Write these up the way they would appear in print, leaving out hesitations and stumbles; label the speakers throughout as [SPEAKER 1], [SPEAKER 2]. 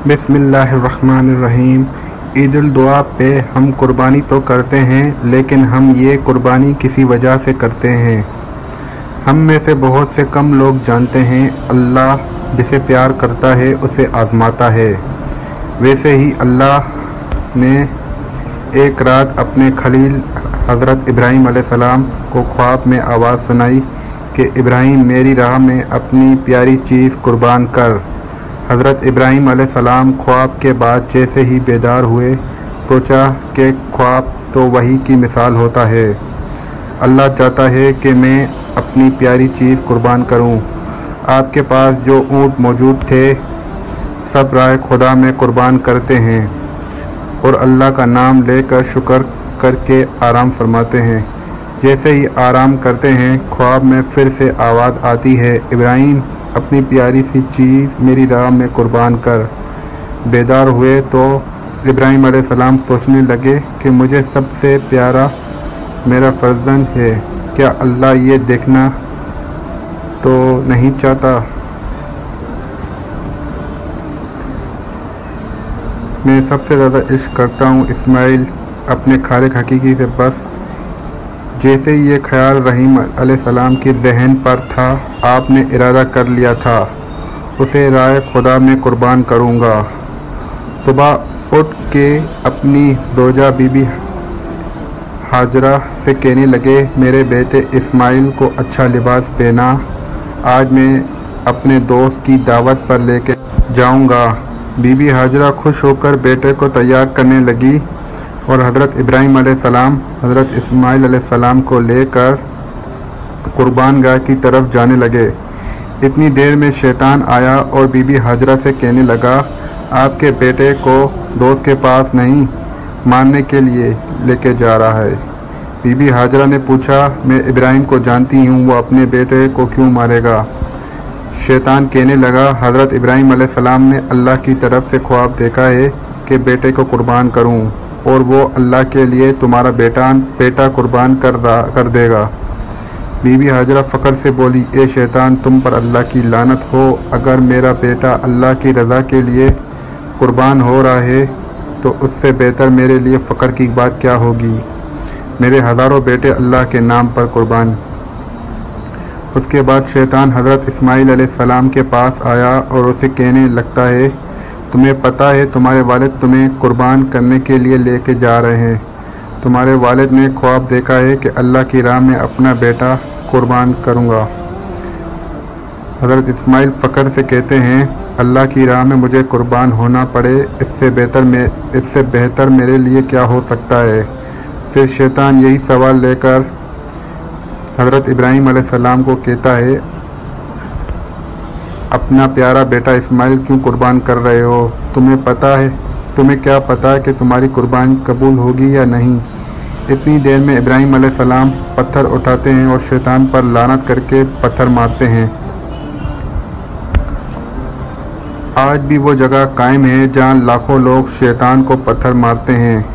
[SPEAKER 1] बिस्मिल्लाहिर्रहमानिर्रहीम। ईद उल दुआ पे हम कुर्बानी तो करते हैं, लेकिन हम ये कुर्बानी किसी वजह से करते हैं। हम में से बहुत से कम लोग जानते हैं अल्लाह जिसे प्यार करता है उसे आजमाता है। वैसे ही अल्लाह ने एक रात अपने खलील हज़रत इब्राहीम अलैहिस्सलाम को ख्वाब में आवाज़ सुनाई कि इब्राहीम मेरी राह में अपनी प्यारी चीज़ कुर्बान कर। हज़रत इब्राहीम अलैहिस्सलाम ख्वाब के बाद जैसे ही बेदार हुए, सोचा कि ख्वाब तो वही की मिसाल होता है। अल्लाह चाहता है कि मैं अपनी प्यारी चीज़ कुर्बान करूं। आपके पास जो ऊँट मौजूद थे सब राह खुदा में कुर्बान करते हैं और अल्लाह का नाम लेकर शुक्र करके आराम फरमाते हैं। जैसे ही आराम करते हैं, ख्वाब में फिर से आवाज़ आती है, इब्राहीम अपनी प्यारी सी चीज़ मेरी राह में कुर्बान कर। बेदार हुए तो इब्राहीम अलैहिस्सलाम सोचने लगे कि मुझे सबसे प्यारा मेरा फर्जंद है, क्या अल्लाह ये देखना तो नहीं चाहता? मैं सबसे ज़्यादा इश्क करता हूँ इस्माइल अपने खालिक हकीकी से। बस जैसे ही ये ख्याल रहीम अलैहिस्सलाम के जहन पर था, आपने इरादा कर लिया था उसे राह खुदा में कुर्बान करूँगा। सुबह उठ के अपनी जोजा बीबी हाजरा से कहने लगे, मेरे बेटे इस्माइल को अच्छा लिबास पहना, आज मैं अपने दोस्त की दावत पर लेके जाऊँगा। बीबी हाजरा खुश होकर बेटे को तैयार करने लगी और हज़रत इब्राहीम अलैहिस्सलाम हज़रत इस्माइल अलैहिस्सलाम को लेकर कुर्बान गाह की तरफ जाने लगे। इतनी देर में शैतान आया और बीबी हाजरा से कहने लगा, आपके बेटे को दोस्त के पास नहीं मारने के लिए लेके जा रहा है। बीबी हाजरा ने पूछा, मैं इब्राहीम को जानती हूँ, वो अपने बेटे को क्यों मारेगा? शैतान कहने लगा, हज़रत इब्राहीम अलैहिस्सलाम ने अल्लाह की तरफ से ख्वाब देखा है कि बेटे को कुर्बान करूं और वो अल्लाह के लिए तुम्हारा बेटा कुर्बान कर देगा। बीबी हाजरा फ़ख्र से बोली, ए शैतान, तुम पर अल्लाह की लानत हो। अगर मेरा बेटा अल्लाह की रज़ा के लिए कुर्बान हो रहा है तो उससे बेहतर मेरे लिए फ़ख्र की बात क्या होगी। मेरे हज़ारों बेटे अल्लाह के नाम पर कुर्बान। उसके बाद शैतान हज़रत इस्माइल अलैहिस्सलाम के पास आया और उसे कहने लगता है, तुम्हें पता है तुम्हारे वालिद तुम्हें कुर्बान करने के लिए लेके जा रहे हैं। तुम्हारे वालिद ने ख्वाब देखा है कि अल्लाह की राह में अपना बेटा कुर्बान करूँगा। हज़रत इस्माइल फ़ख्र से कहते हैं, अल्लाह की राह में मुझे कुर्बान होना पड़े, इससे बेहतर मेरे लिए क्या हो सकता है। फिर शैतान यही सवाल लेकर हज़रत इब्राहीम अलैहिस्सलाम को कहता है, अपना प्यारा बेटा इस्माइल क्यों कुर्बान कर रहे हो? तुम्हें क्या पता है कि तुम्हारी कुर्बानी कबूल होगी या नहीं? इतनी देर में इब्राहीम अलैहिस्सलाम पत्थर उठाते हैं और शैतान पर लानत करके पत्थर मारते हैं। आज भी वो जगह कायम है जहाँ लाखों लोग शैतान को पत्थर मारते हैं,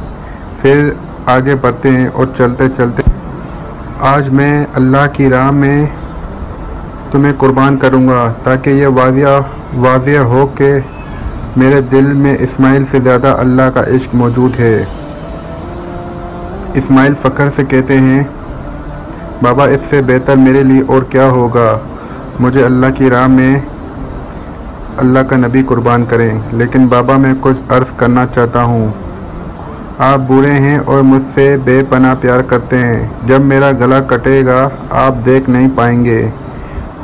[SPEAKER 1] फिर आगे बढ़ते हैं और चलते चलते आज मैं अल्लाह की राह में तुम्हें कुर्बान करूँगा, ताकि ये वाज़िया हो कि मेरे दिल में इस्माइल से ज़्यादा अल्लाह का इश्क मौजूद है। इस्माइल फ़ख्र से कहते हैं, बाबा इससे बेहतर मेरे लिए और क्या होगा। मुझे अल्लाह की राह में अल्लाह का नबी कुर्बान करें। लेकिन बाबा मैं कुछ अर्ज़ करना चाहता हूँ। आप बूढ़े हैं और मुझसे बेपनाह प्यार करते हैं। जब मेरा गला कटेगा आप देख नहीं पाएंगे।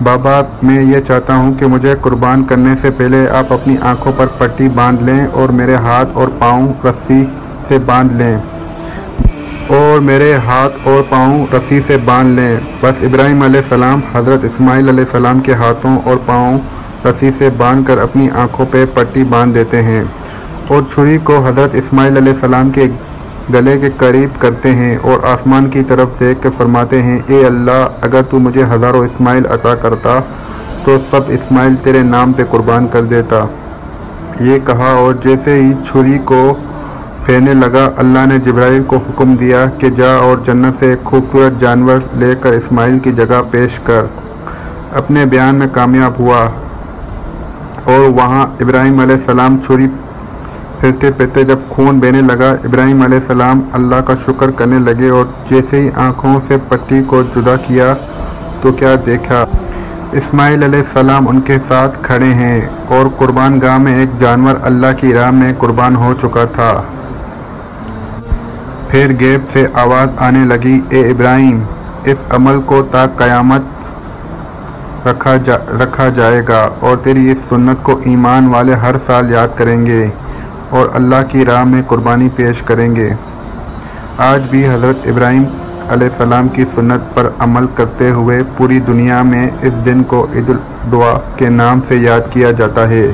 [SPEAKER 1] बाबा मैं ये चाहता हूँ कि मुझे कुर्बान करने से पहले आप अपनी आंखों पर पट्टी बांध लें और मेरे हाथ और पाँव रस्सी से बांध लें बस इब्राहीम अलैहिस्सलाम हज़रत इस्माइल अलैहिस्सलाम के हाथों और पाँव रस्सी से बांधकर अपनी आंखों पे पट्टी बांध देते हैं और छुरी को हज़रत इस्माइल अलैहिस्सलाम के गले के करीब करते हैं और आसमान की तरफ देख कर फरमाते हैं, ए अल्लाह, अगर तू मुझे हज़ारों इस्माइल अता करता तो सब इस्माइल तेरे नाम पे कुर्बान कर देता। ये कहा और जैसे ही छुरी को फेरने लगा, अल्लाह ने जिब्राइल को हुक्म दिया कि जा और जन्नत से एक खूबसूरत जानवर लेकर इस्माइल की जगह पेश कर। अपने बयान में कामयाब हुआ। और वहाँ इब्राहिम अलैहिस्सलाम छुरी फिरते फिरते जब खून बहने लगा, इब्राहिम अलैहिस्सलाम अल्लाह का शुक्र करने लगे और जैसे ही आँखों से पट्टी को जुदा किया तो क्या देखा, इस्माइल अलैहिस्सलाम उनके साथ खड़े हैं और कुर्बान गाह में एक जानवर अल्लाह की राह में कुर्बान हो चुका था। फिर गैब से आवाज़ आने लगी, ए इब्राहिम, इस अमल को ता क़यामत रखा जाएगा और तेरी इस सुन्नत को ईमान वाले हर साल याद करेंगे और अल्लाह की राह में कुर्बानी पेश करेंगे। आज भी हज़रत इब्राहिम अलैहिस्सलाम की सुन्नत पर अमल करते हुए पूरी दुनिया में इस दिन को ईद उल अज़हा के नाम से याद किया जाता है।